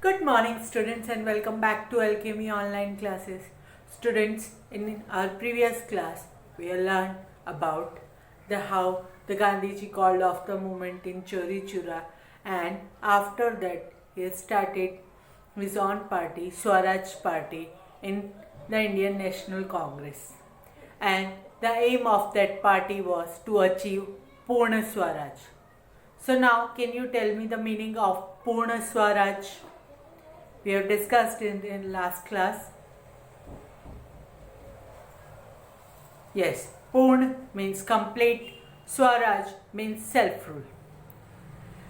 Good morning students and welcome back to Alchemy online classes. Students, in our previous class we learned about how the Gandhiji called off the movement in Chori Chura, and after that he started his own party, Swaraj Party, in the Indian National Congress, and the aim of that party was to achieve Purna Swaraj. So now can you tell me the meaning of Purna Swaraj? We have discussed in last class. Yes, Purna means complete, Swaraj means self-rule.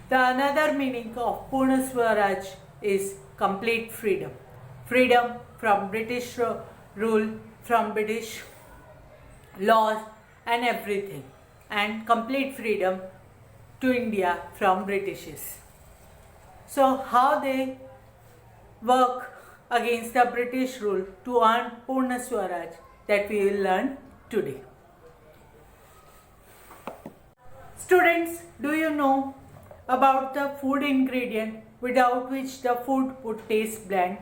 The another meaning of Purna Swaraj is complete freedom. Freedom from British rule, from British laws and everything, and complete freedom to India from Britishes. So how they work against the British rule to earn Purna Swaraj, that we will learn today. Students, do you know about the food ingredient without which the food would taste bland?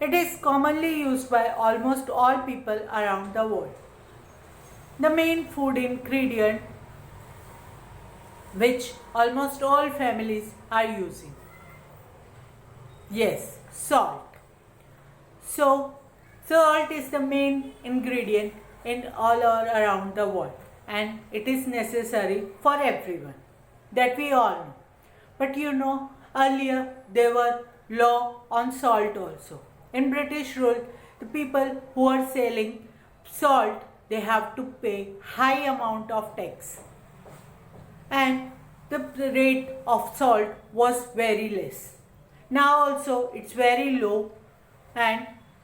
It is commonly used by almost all people around the world. The main food ingredient which almost all families are using. Yes, salt. So, salt is the main ingredient in all around the world, and it is necessary for everyone. That we all know. But you know, earlier there were law on salt also. In British rule, the people who are selling salt, they have to pay high amount of tax. And the rate of salt was very less. Now also it's very low,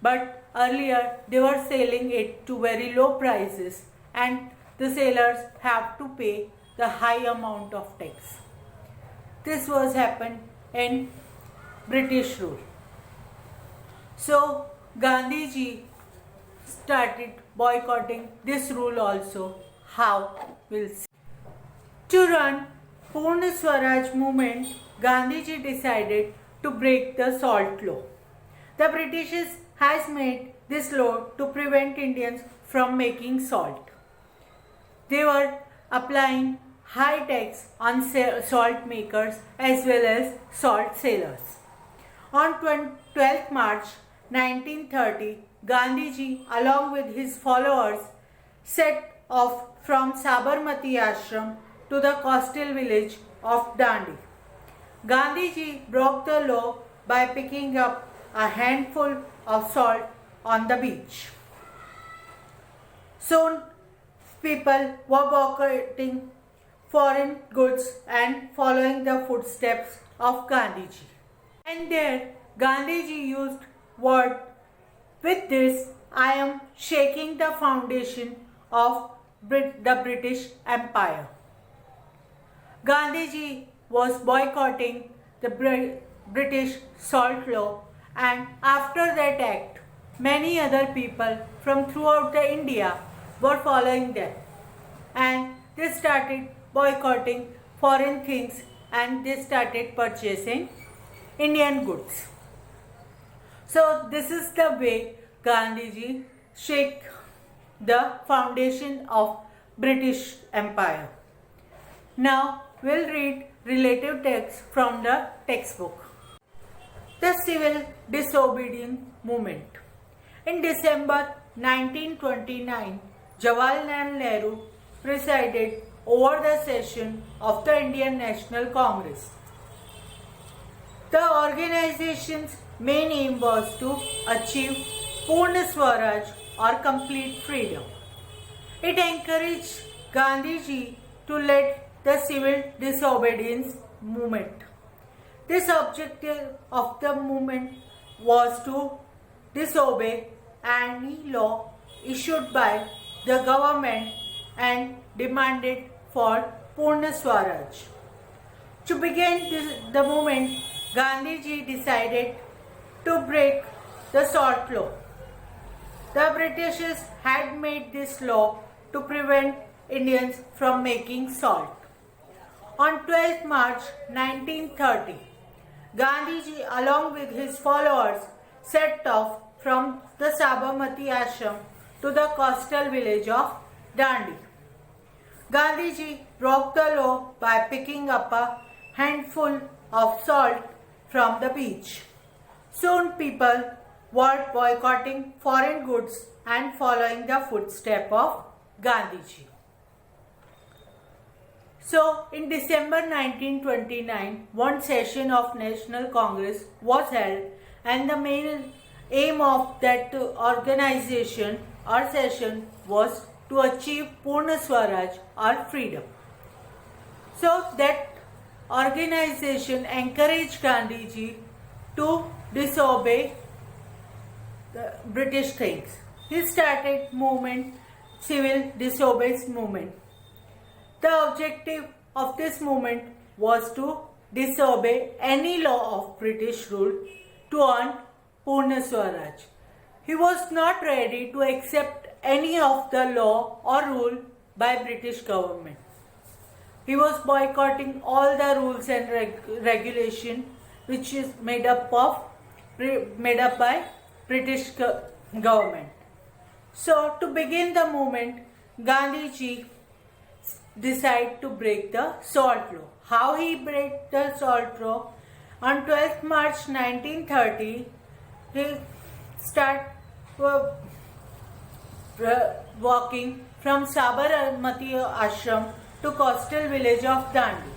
but earlier they were selling it to very low prices, and the sellers have to pay the high amount of tax. This was happened in British rule. So Gandhiji started boycotting this rule also. How? We'll see. To run Purna Swaraj movement, Gandhiji decided to break the salt law. The Britishers has made this law to prevent Indians from making salt. They were applying high tax on salt makers as well as salt sellers. On 12th March 1930, Gandhiji along with his followers set off from Sabarmati ashram to the coastal village of Dandi. Gandhiji broke the law by picking up a handful of salt on the beach. Soon, people were boycotting foreign goods and following the footsteps of Gandhiji. And there, Gandhiji used word, "With this, I am shaking the foundation of the British Empire." Gandhiji was boycotting the British salt law, and after that act, many other people from throughout the India were following them, and they started boycotting foreign things and they started purchasing Indian goods. So this is the way Gandhiji shook the foundation of British Empire. Now we'll read relative text from the textbook. The Civil Disobedience Movement. In December 1929, Jawaharlal Nehru presided over the session of the Indian National Congress. The organization's main aim was to achieve Purna Swaraj or complete freedom. It encouraged Gandhiji to lead the civil disobedience movement. This objective of the movement was to disobey any law issued by the government and demanded for Purna Swaraj. To begin the movement, Gandhiji decided to break the salt law. The Britishers had made this law to prevent Indians from making salt. On 12th March 1930, Gandhiji, along with his followers, set off from the Sabarmati ashram to the coastal village of Dandi. Gandhiji broke the law by picking up a handful of salt from the beach. Soon people were boycotting foreign goods and following the footsteps of Gandhiji. So, in December 1929, one session of National Congress was held, and the main aim of that organization or session was to achieve Purna Swaraj or freedom. So, that organization encouraged Gandhiji to disobey the British things. He started movement, civil disobedience movement. The objective of this movement was to disobey any law of British rule to earn Purna Swaraj. He was not ready to accept any of the law or rule by British government. He was boycotting all the rules and regulation which is made up by British government. So to begin the movement, Gandhiji decided to break the salt law. How he break the salt law? On 12th March 1930, he started walking from Sabarmati ashram to coastal village of Dandi.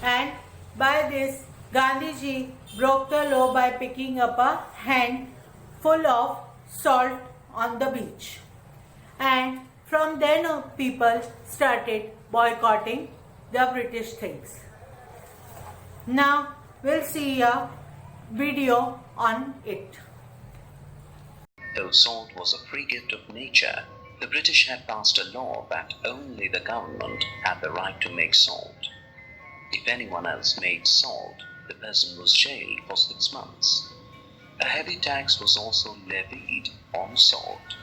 And by this, Gandhiji broke the law by picking up a handful of salt on the beach. And from then on, people started boycotting the British things. Now we'll see a video on it. Though salt was a free gift of nature, the British had passed a law that only the government had the right to make salt. If anyone else made salt, the person was jailed for 6 months. A heavy tax was also levied on salt.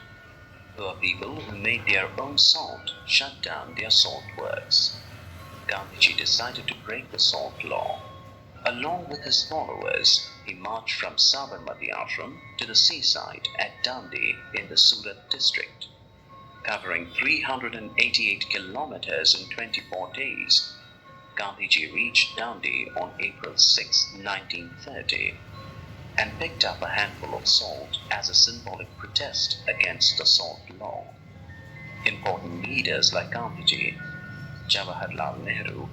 Poor people who made their own salt shut down their salt works. Gandhiji decided to break the salt law. Along with his followers, he marched from Sabarmati ashram to the seaside at Dandi in the Surat district. Covering 388 kilometers in 24 days, Gandhiji reached Dandi on April 6, 1930, and picked up a handful of salt as a symbolic protest against the salt law. Important leaders like Gandhiji, Jawaharlal Nehru,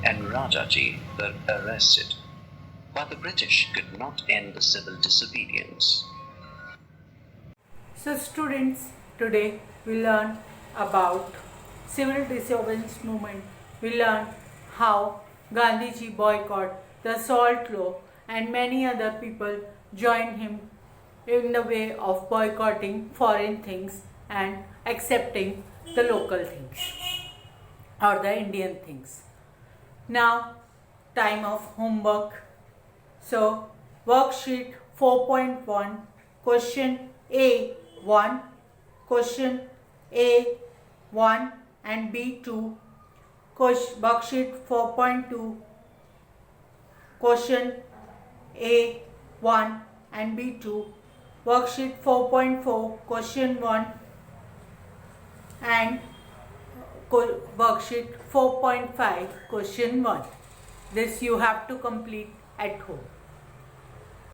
and Rajaji were arrested, but the British could not end the civil disobedience. So students, today we learn about civil disobedience movement. We learn how Gandhiji boycotted the salt law and many other people joined him in the way of boycotting foreign things and accepting the local things or the Indian things. Now, time of homework. So, worksheet 4.1, question A1, question A1 and B2, worksheet 4.2, question A1 and B2, worksheet 4.4, question 1 and worksheet 4.5, question 1. This you have to complete at home.